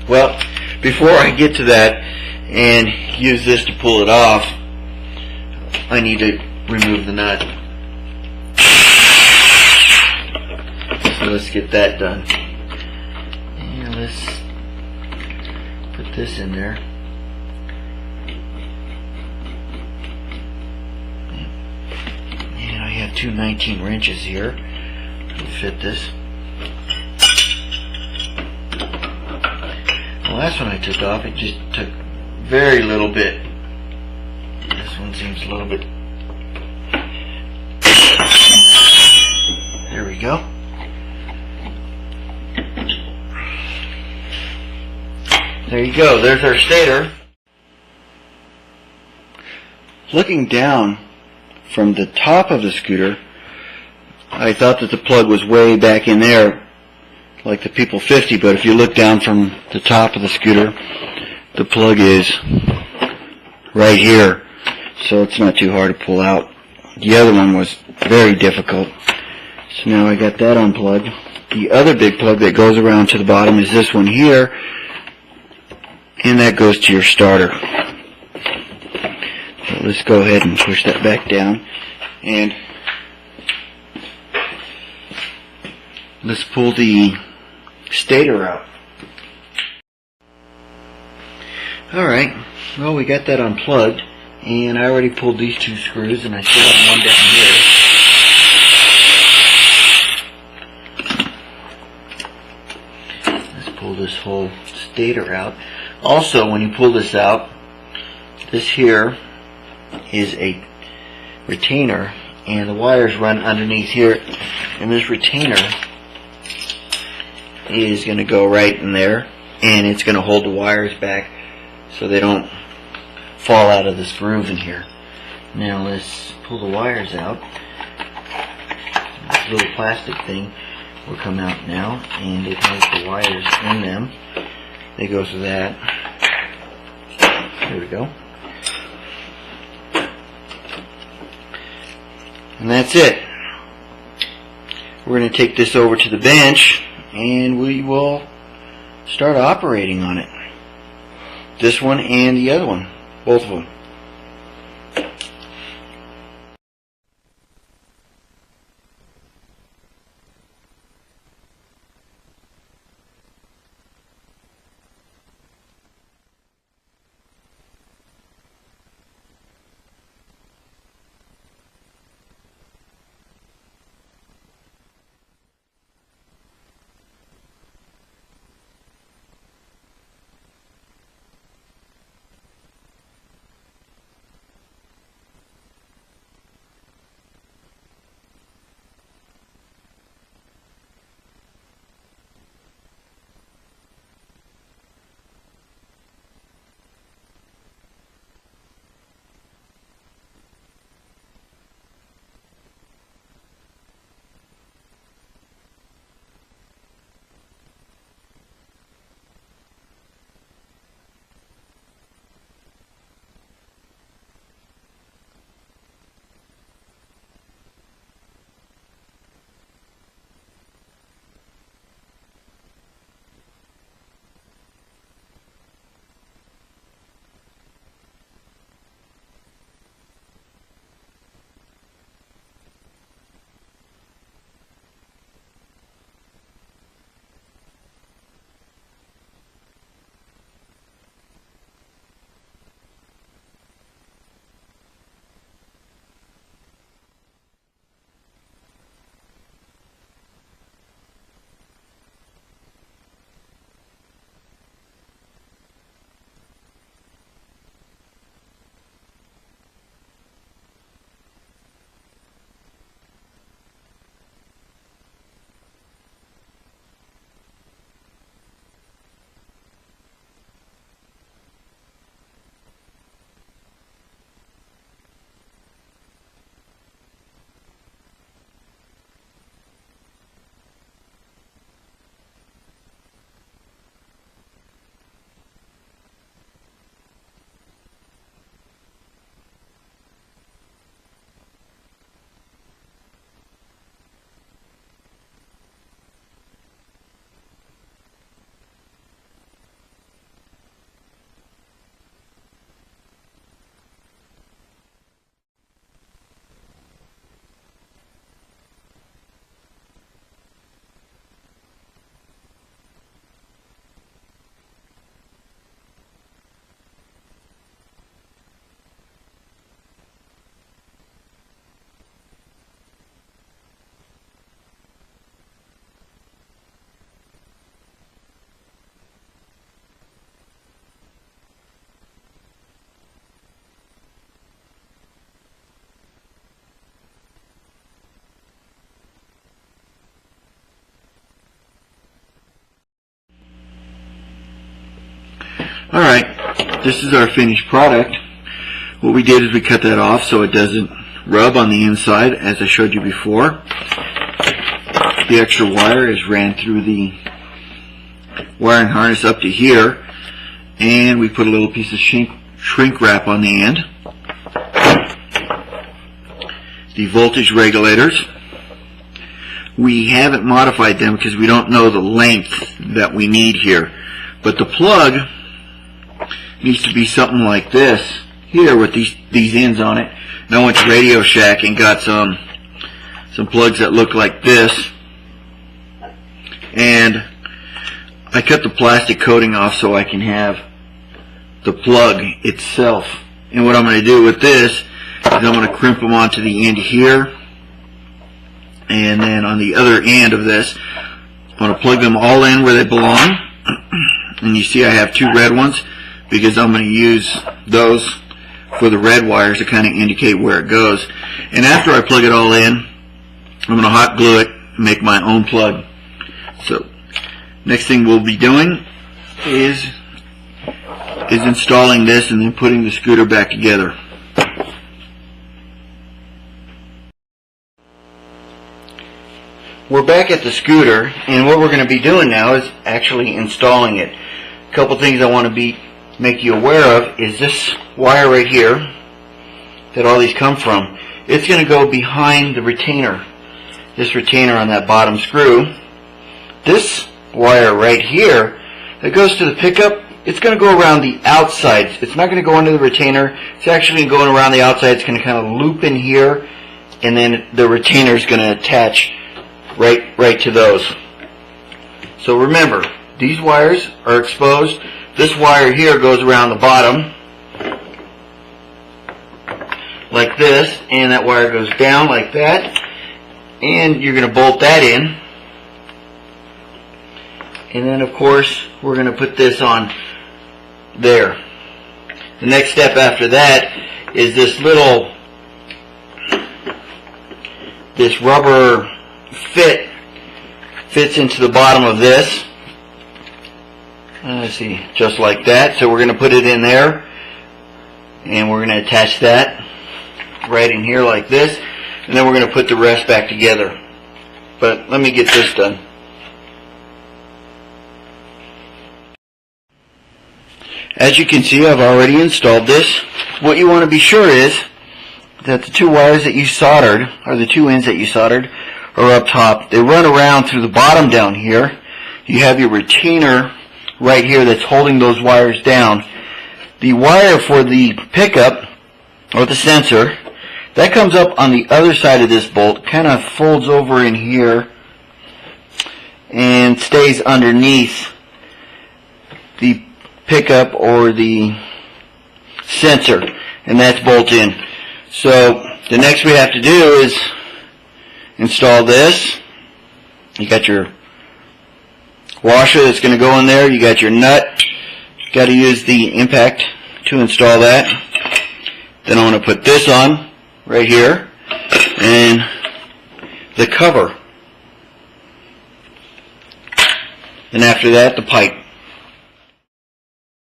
Well, before I get to that and use this to pull it off, I need to remove the nut. So let's get that done. And let's put this in there. And I have two 19 wrenches here to fit this. The last one I took off, it just took very little bit. This one seems a little bit. There we go. There you go. There's our stator. Looking down from the top of the scooter, I thought that the plug was way back in there, like the People 50, but if you look down from the top of the scooter, the plug is right here, so it's not too hard to pull out. The other one was very difficult, so now I got that unplugged. The other big plug that goes around to the bottom is this one here, and that goes to your starter. So let's go ahead and push that back down, and let's pull the stator out. Alright, well, we got that unplugged, and I already pulled these two screws, and I still have one down here. Let's pull this whole stator out. Also, when you pull this out, this here is a retainer, and the wires run underneath here, and this retainer is going to go right in there, and it's going to hold the wires back so they don't fall out of this groove in here. Now let's pull the wires out. This little plastic thing will come out now, and it has the wires in them. They go through that. There we go. And that's it. We're going to take this over to the bench, and we will start operating on it. This one and the other one, both of them. Alright, this is our finished product. What we did is we cut that off so it doesn't rub on the inside, as I showed you before. The extra wire is ran through the wiring harness up to here, and we put a little piece of shrink wrap on the end. The voltage regulators, we haven't modified them because we don't know the length that we need here, but the plug needs to be something like this here with these ends on it. And I went to Radio Shack and got some plugs that look like this, and I cut the plastic coating off so I can have the plug itself. And what I'm going to do with this is I'm going to crimp them onto the end here, and then on the other end of this I'm going to plug them all in where they belong. And you see I have two red ones because I'm going to use those for the red wires to kind of indicate where it goes. And after I plug it all in, I'm going to hot glue it and make my own plug. So next thing we'll be doing is installing this and then putting the scooter back together. We're back at the scooter, and what we're going to be doing now is actually installing it. A couple things I want to make you aware of is this wire right here that all these come from. It's going to go behind the retainer, this retainer on that bottom screw. This wire right here that goes to the pickup, it's going to go around the outside. It's not going to go under the retainer. It's actually going around the outside. It's going to kind of loop in here, and then the retainer is going to attach right to those. So remember, these wires are exposed. This wire here goes around the bottom like this, and that wire goes down like that, and you're going to bolt that in. And then of course we're going to put this on there. The next step after that is this rubber fits into the bottom of this. Let's see, just like that. So we're going to put it in there, and we're going to attach that right in here like this, and then we're going to put the rest back together. But let me get this done. As you can see, I've already installed this. What you want to be sure is that the two wires that you soldered, or the two ends that you soldered, are up top. They run around through the bottom down here. You have your retainer right here that's holding those wires down. The wire for the pickup, or the sensor, that comes up on the other side of this bolt, kind of folds over in here, and stays underneath the pickup or the sensor, and that's bolt in. So the next we have to do is install this. You got your washer that's going to go in there. You got your nut. Got to use the impact to install that. Then I'm going to put this on right here, and the cover. And after that, the pipe.